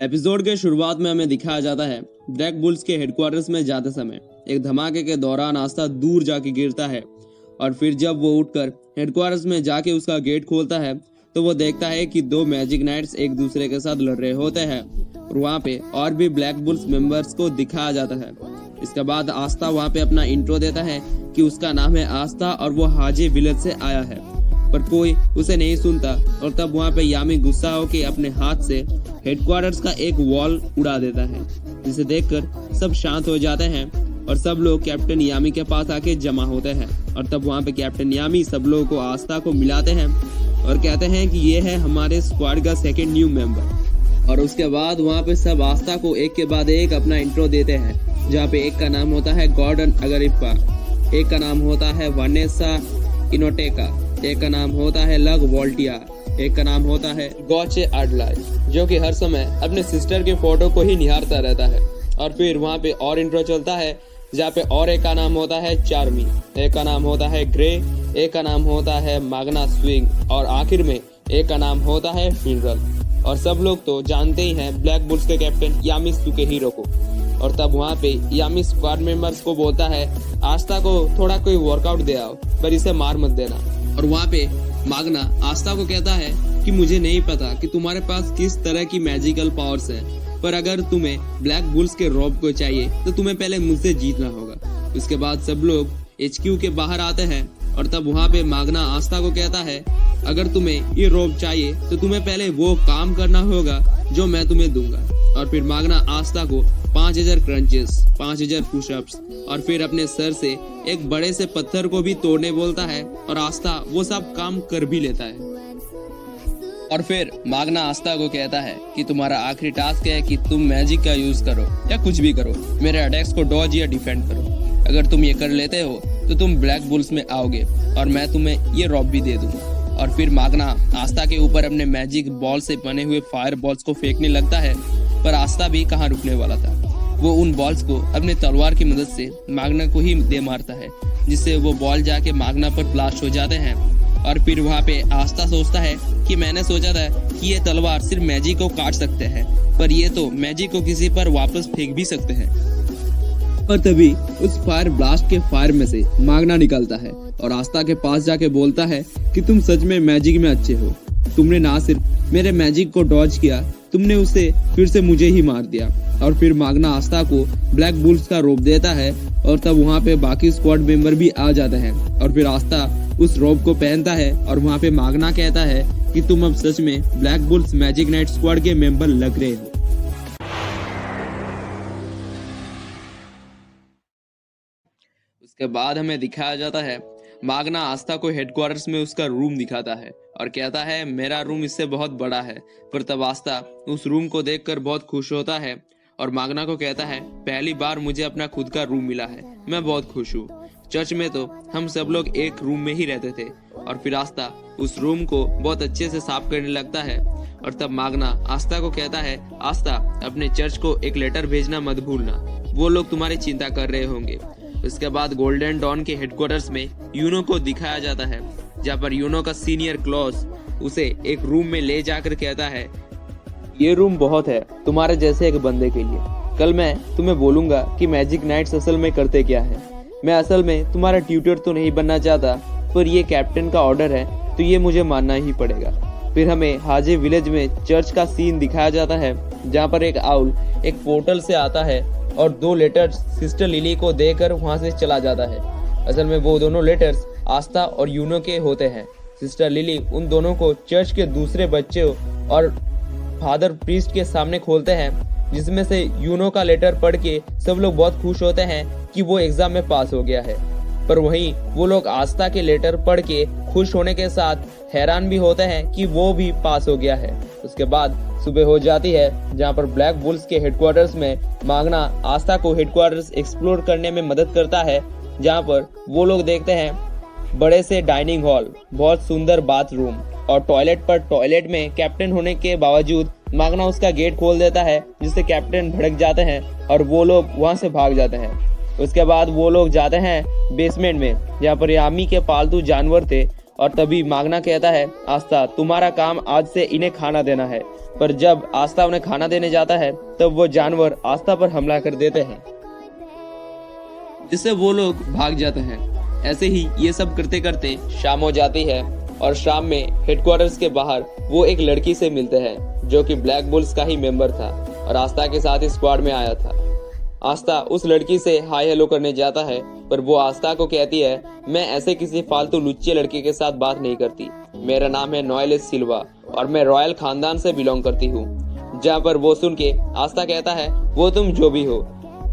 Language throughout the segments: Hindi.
एपिसोड के शुरुआत में हमें दिखाया जाता है ब्लैक बुल्स के हेडक्वार्टर्स में जाते समय एक धमाके के दौरान आस्था दूर जाके गिरता है और फिर जब वो उठकर हेडक्वार्टर्स में जाके उसका गेट खोलता है तो वो देखता है कि दो मैजिक नाइट्स एक दूसरे के साथ लड़ रहे होते हैं और वहाँ पे और भी ब्लैक बुल्स मेंबर्स को दिखाया जाता है। इसके बाद आस्था वहाँ पे अपना इंट्रो देता है कि उसका नाम है आस्था और वो हाजी विलेज से आया है, पर कोई उसे नहीं सुनता और तब वहाँ पे यामी गुस्सा होकर अपने हाथ से हेडक्वार्टर्स का एक वॉल उड़ा देता है, जिसे देखकर सब शांत हो जाते हैं और सब लोग कैप्टन यामी के पास आके जमा होते हैं। और तब वहाँ पे कैप्टन यामी सब लोगों को आस्था को मिलाते हैं और कहते हैं कि ये है हमारे स्क्वाड का सेकंड न्यू मेंबर। और उसके बाद वहाँ पे सब आस्था को एक के बाद एक अपना इंट्रो देते हैं, जहाँ पे एक का नाम होता है गॉर्डन अगरिप्पा, एक का नाम होता है वानेसा इनोटेका, एक का नाम होता है लग वोल्टिया, एक का नाम होता है गौचे आडलाई, जो कि हर समय अपने सिस्टर के फोटो को ही निहारता रहता है। और फिर वहाँ पे और इंट्रो चलता है, जहाँ पे और एक का नाम होता है चार्मी, एक का नाम होता है ग्रे, एक का नाम होता है मागना स्विंग और आखिर में एक का नाम होता है फिनरल। और सब लोग तो जानते ही हैं ब्लैक बुल्स के कैप्टन यामी सुकेहीरो को। और तब वहाँ पे यामी स्क्वाड मेंबर्स को बोलता है आस्था को थोड़ा कोई वर्कआउट दे आओ, पर इसे मार मत देना। और वहाँ पे मागना आस्था को कहता है कि मुझे नहीं पता कि तुम्हारे पास किस तरह की मैजिकल पावर्स है, पर अगर तुम्हें ब्लैक बुल्स के रॉब को चाहिए तो तुम्हें पहले मुझसे जीतना होगा। उसके बाद सब लोग HQ के बाहर आते हैं और तब वहाँ पे मागना आस्था को कहता है अगर तुम्हें ये रॉब चाहिए तो तुम्हें पहले वो काम करना होगा जो मैं तुम्हें दूंगा। और फिर मागना आस्था को 5000 क्रंचेस, 5000 पुशअप्स और फिर अपने सर से एक बड़े से पत्थर को भी तोड़ने बोलता है और आस्था वो सब काम कर भी लेता है। और फिर मागना आस्था को कहता है कि तुम्हारा आखिरी टास्क है कि तुम मैजिक का यूज करो या कुछ भी करो, मेरे अटैक्स को डॉज या डिफेंड करो। अगर तुम ये कर लेते हो तो तुम ब्लैक बुल्स में आओगे और मैं तुम्हें ये रॉब भी दे दूंगा। और फिर मागना आस्था के ऊपर अपने मैजिक बॉल से बने हुए फायर बॉल्स को फेंकने लगता है, पर आस्था भी कहाँ रुकने वाला था। वो उन बॉल्स को अपने तलवार की मदद से मागना को ही दे मारता है, जिससे वो बॉल जाके मागना पर ब्लास्ट हो जाते हैं। और फिर वहाँ पे आस्था सोचता है कि मैंने सोचा था कि ये तलवार सिर्फ मैजिक को काट सकते हैं, पर ये तो मैजिक को किसी पर वापस फेंक भी सकते हैं। पर तभी उस फायर ब्लास्ट के फायर में से मागना निकलता है और आस्था के पास जाके बोलता है कि तुम सच में मैजिक में अच्छे हो, तुमने ना सिर्फ मेरे मैजिक को डॉज किया, तुमने उसे फिर से मुझे ही मार दिया। और फिर मागना आस्था को ब्लैक बुल्स का रोप देता है और तब वहाँ पे बाकी स्क्वाड मेंबर भी आ जाते हैं और फिर आस्था उस रोप को पहनता है और वहाँ पे मागना कहता है कि तुम अब सच में black bulls magic night squad के मेंबर लग रहे हो। उसके बाद हमें दिखाया जाता है मागना आस्था को हेडक्वार्टर्स में उसका रूम दिखाता है और कहता है मेरा रूम इससे बहुत बड़ा है। पर तब आस्था उस रूम को देखकर बहुत खुश होता है और मागना को कहता है पहली बार मुझे अपना खुद का रूम मिला है, मैं बहुत खुश हूँ। चर्च में तो हम सब लोग एक रूम में ही रहते थे। और फिर आस्था उस रूम को बहुत अच्छे से साफ करने लगता है और तब मागना आस्था को कहता है आस्था अपने चर्च को एक लेटर भेजना मत भूलना, वो लोग तुम्हारी चिंता कर रहे होंगे। उसके बाद गोल्डन डॉन के हेडक्वार्टर्स में यूनो को दिखाया जाता है, जहाँ पर यूनो का सीनियर क्लॉस उसे एक रूम में ले जाकर कहता है ये रूम बहुत है तुम्हारे जैसे एक बंदे के लिए, कल मैं तुम्हें बोलूंगा कि मैजिक नाइट्स असल में करते क्या है। मैं असल में तुम्हारा ट्यूटर तो नहीं बनना चाहता, पर ये कैप्टन का ऑर्डर है तो ये मुझे मानना ही पड़ेगा। फिर हमें हाजी विलेज में चर्च का सीन दिखाया जाता है, जहाँ पर एक आउल एक पोर्टल से आता है और 2 लेटर्स सिस्टर लिली को देकर वहां से चला जाता है। असल में वो दोनों लेटर्स आस्था और यूनो के होते हैं। सिस्टर लिली उन दोनों को चर्च के दूसरे बच्चों और फादर प्रीस्ट के सामने खोलते हैं, जिसमें से यूनो का लेटर पढ़ के सब लोग बहुत खुश होते हैं कि वो एग्जाम में पास हो गया है। पर वहीं वो लोग आस्था के लेटर पढ़ के खुश होने के साथ हैरान भी होते हैं कि वो भी पास हो गया है। उसके बाद सुबह हो जाती है, जहाँ पर ब्लैक बुल्स के हेडक्वार्टर्स में मागना आस्था को हेडक्वार्टर्स एक्सप्लोर करने में मदद करता है, जहाँ पर वो लोग देखते हैं बड़े से डाइनिंग हॉल, बहुत सुंदर बाथरूम और टॉयलेट। पर टॉयलेट में कैप्टन होने के बावजूद मागना उसका गेट खोल देता है, जिससे कैप्टन भड़क जाते हैं और वो लोग वहां से भाग जाते हैं। उसके बाद वो लोग जाते हैं बेसमेंट में, जहाँ पर यामी के पालतू जानवर थे और तभी मागना कहता है, आस्था तुम्हारा काम आज से इन्हें खाना देना है। पर जब आस्था उन्हें खाना देने जाता है तब वो जानवर आस्था पर हमला कर देते हैं, जिससे वो लोग भाग जाते हैं। ऐसे ही ये सब करते करते शाम हो जाती है और शाम में हेडक्वार्टर्स के बाहर वो एक लड़की से मिलते हैं जो कि ब्लैक बुल्स का ही मेंबर था और आस्था के साथ ही स्क्वाड में आया था। आस्था उस लड़की से हाय हेलो करने जाता है, पर वो आस्था को कहती है, मैं ऐसे किसी फालतू लुच्चे लड़के के साथ बात नहीं करती। मेरा नाम है नोएल सिल्वा और मैं रॉयल खानदान से बिलोंग करती हूँ। जहाँ पर वो सुन के आस्था कहता है, वो तुम जो भी हो,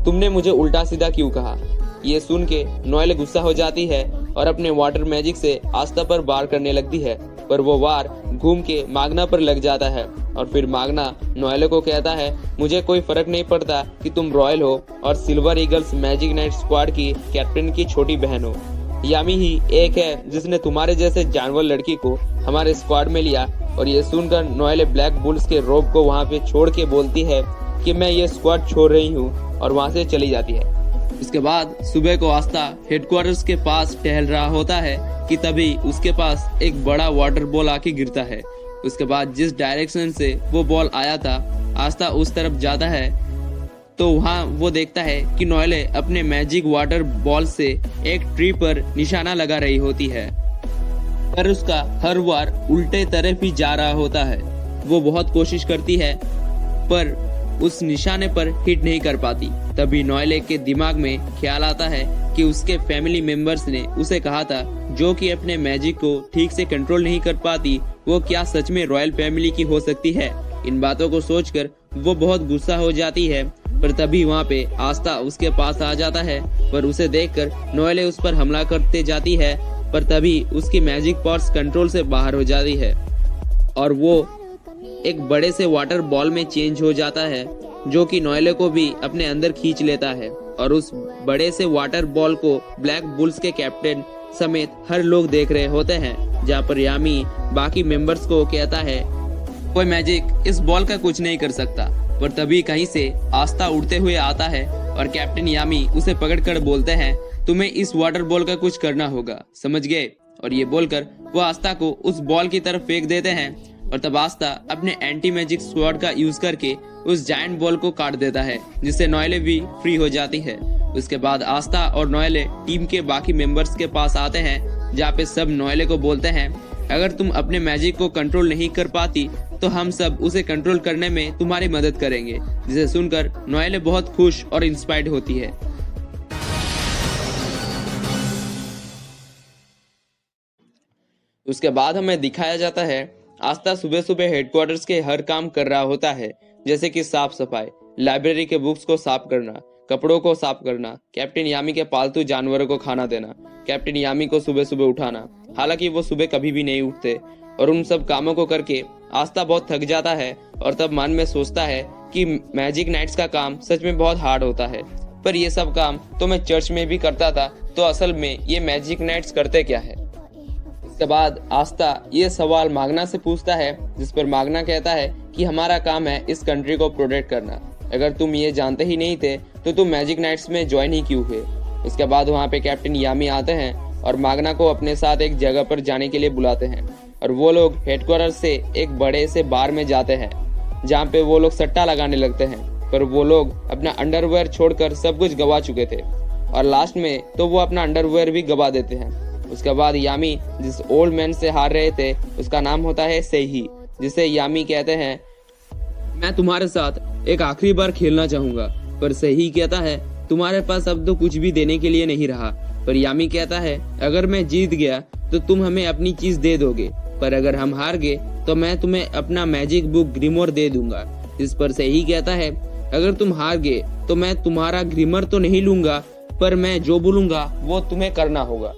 तुमने मुझे उल्टा सीधा क्यों कहा। ये सुन के नोएल गुस्सा हो जाती है और अपने वाटर मैजिक से आस्था पर वार करने लगती है, पर वो वार घूम के मागना पर लग जाता है और फिर मागना नोएल को कहता है, मुझे कोई फर्क नहीं पड़ता कि तुम रॉयल हो और silver eagles magic night squad की कैप्टन की छोटी बहन हो। यामी ही एक है जिसने तुम्हारे जैसे जानवर लड़की को हमारे स्क्वाड में लिया। और ये सुनकर नोएल ब्लैक बुल्स के रोब को वहाँ पे छोड़ के बोलती है कि मैं ये स्क्वाड छोड़ रही हूँ और वहाँ से चली जाती है। उसके बाद सुबह को आस्था हेडक्वार्टर्स के पास टहल रहा होता है कि तभी उसके पास एक बड़ा वाटर बॉल आके गिरता है। उसके बाद जिस डायरेक्शन से वो बॉल आया था आस्था उस तरफ जाता है तो वहाँ वो देखता है कि नोएल अपने मैजिक वाटर बॉल से एक ट्री पर निशाना लगा रही होती है, पर उसका हर बार उल्टे तरफ ही जा रहा होता है। वो बहुत कोशिश करती है पर उस निशाने पर हिट नहीं कर पाती। तभी नोएल के दिमाग में ख्याल आता है कि उसके फैमिली मेंबर्स ने उसे कहा था जो कि अपने मैजिक को ठीक से कंट्रोल नहीं कर पाती, वो क्या सच में रॉयल फैमिली की हो सकती है। इन बातों को सोचकर वो बहुत गुस्सा हो जाती है, पर तभी वहाँ पे आस्था उसके पास आ जाता है, पर उसे देखकर नोएल उस पर हमला करते जाती है, पर तभी उसकी मैजिक पावर्स कंट्रोल से बाहर हो जाती है और वो एक बड़े से वाटर बॉल में चेंज हो जाता है जो कि नोएल को भी अपने अंदर खींच लेता है। और उस बड़े से वाटर बॉल को ब्लैक बुल्स के कैप्टन समेत हर लोग देख रहे होते हैं, जहाँ पर यामी बाकी मेंबर्स को कहता है कोई मैजिक इस बॉल का कुछ नहीं कर सकता। पर तभी कहीं से आस्था उड़ते हुए आता है और कैप्टन यामी उसे पकड़कर बोलते हैं, तुम्हें इस वाटर बॉल का कुछ करना होगा, समझ गए। और ये बोलकर वो आस्था को उस बॉल की तरफ फेंक देते हैं और तब आस्था अपने एंटी मैजिक स्वॉर्ड का यूज करके उस जायंट बॉल को काट देता है, जिससे नोएल भी फ्री हो जाती है। उसके बाद आस्था और नोएल टीम के बाकी मेंबर्स के पास आते हैं, जहाँ पे सब नोएल को बोलते हैं, अगर तुम अपने मैजिक को कंट्रोल नहीं कर पाती तो हम सब उसे कंट्रोल करने में तुम्हारी मदद करेंगे। जिसे सुनकर नोएल बहुत खुश और इंस्पायर्ड होती है। उसके बाद हमें दिखाया जाता है आस्था सुबह सुबह हेडक्वार्टर्स के हर काम कर रहा होता है, जैसे कि साफ सफाई, लाइब्रेरी के बुक्स को साफ करना, कपड़ों को साफ करना, कैप्टन यामी के पालतू जानवरों को खाना देना, कैप्टन यामी को सुबह सुबह उठाना। हालांकि वो सुबह कभी भी नहीं उठते और उन सब कामों को करके आस्था बहुत थक जाता है और तब मन में सोचता है कि मैजिक नाइट्स का काम सच में बहुत हार्ड होता है, पर ये सब काम तो मैं चर्च में भी करता था, तो असल में ये मैजिक नाइट्स करते क्या है। इसके बाद आस्था ये सवाल मागना से पूछता है, जिस पर मागना कहता है कि हमारा काम है इस कंट्री को प्रोटेक्ट करना, अगर तुम ये जानते ही नहीं थे तो तुम मैजिक नाइट्स में ज्वाइन ही क्यों हुए। इसके बाद वहाँ पे कैप्टन यामी आते हैं और मागना को अपने साथ एक जगह पर जाने के लिए बुलाते हैं और वो लोग हेडक्वार्टर से एक बड़े से बार में जाते हैं, जहाँ पे वो लोग सट्टा लगाने लगते हैं, पर वो लोग अपना अंडरवेयर छोड़कर सब कुछ गवा चुके थे और लास्ट में तो वो अपना अंडरवेयर भी गवा देते हैं। उसके बाद यामी जिस ओल्ड मैन से हार रहे थे उसका नाम होता है सेही, जिसे यामी कहते हैं, मैं तुम्हारे साथ एक आखिरी बार खेलना चाहूंगा। पर सेही कहता है, तुम्हारे पास अब तो कुछ भी देने के लिए नहीं रहा। पर यामी कहता है, अगर मैं जीत गया तो तुम हमें अपनी चीज दे दोगे, पर अगर हम हार गए तो मैं तुम्हें अपना मैजिक बुक ग्रिमोर दे दूंगा। इस पर सेही कहता है, अगर तुम हार गए तो मैं तुम्हारा ग्रिमर तो नहीं लूंगा, पर मैं जो बोलूंगा वो तुम्हें करना होगा।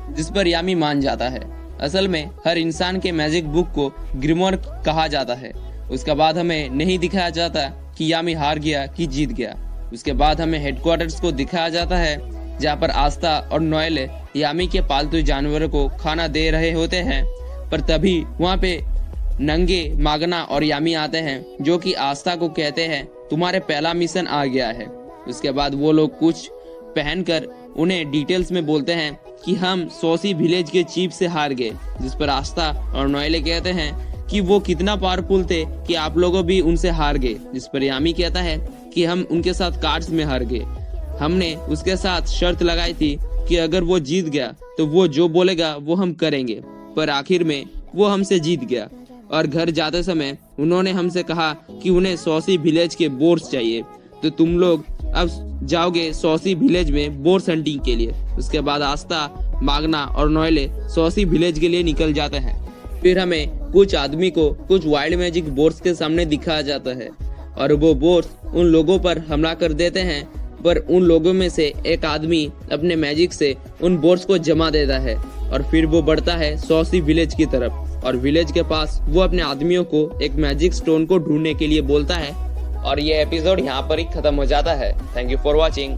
जिस पर यामी मान जाता है। असल में हर इंसान के मैजिक बुक को ग्रिमोर कहा जाता है। उसके बाद हमें नहीं दिखाया जाता कि यामी हार गया कि जीत गया। उसके बाद हमें हेडक्वार्टर्स को दिखाया जाता है, जहाँ पर आस्था और नोएल यामी के पालतू जानवरों को खाना दे रहे होते हैं, पर तभी वहाँ पे नंगे मागना और यामी आते हैं, जो कि आस्था को कहते हैं, तुम्हारे पहला मिशन आ गया है। उसके बाद वो लोग कुछ पहनकर उन्हें डिटेल्स में बोलते हैं कि हम सॉसी विलेज के चीफ से हार गए, जिस पर आस्था और नोएले कहते हैं कि वो कितना पावरफुल थे कि आप लोगों भी उनसे हार गए, जिस पर यामी कहता है कि हम उनके साथ कार्ड्स में हार गए। हमने उसके साथ शर्त लगाई थी कि अगर वो जीत गया तो वो जो बोलेगा वो हम करेंगे, पर आखिर में वो हमसे जीत गया। और घर जाते समय उन्होंने हमसे कहा कि उन्हें सॉसी विलेज के बोर्स चाहिए, तो तुम लोग अब जाओगे सॉसी विलेज में बोर्स हंटिंग के लिए। उसके बाद आस्था, मागना और नोएले सॉसी विलेज के लिए निकल जाते हैं। फिर हमें कुछ आदमी को कुछ वाइल्ड मैजिक बोर्स के सामने दिखाया जाता है और वो बोर्स उन लोगों पर हमला कर देते हैं, पर उन लोगों में से एक आदमी अपने मैजिक से उन बोर्ड्स को जमा देता है और फिर वो बढ़ता है सॉसी विलेज की तरफ और विलेज के पास वो अपने आदमियों को एक मैजिक स्टोन को ढूंढने के लिए बोलता है। और ये एपिसोड यहाँ पर ही खत्म हो जाता है। Thank you for watching.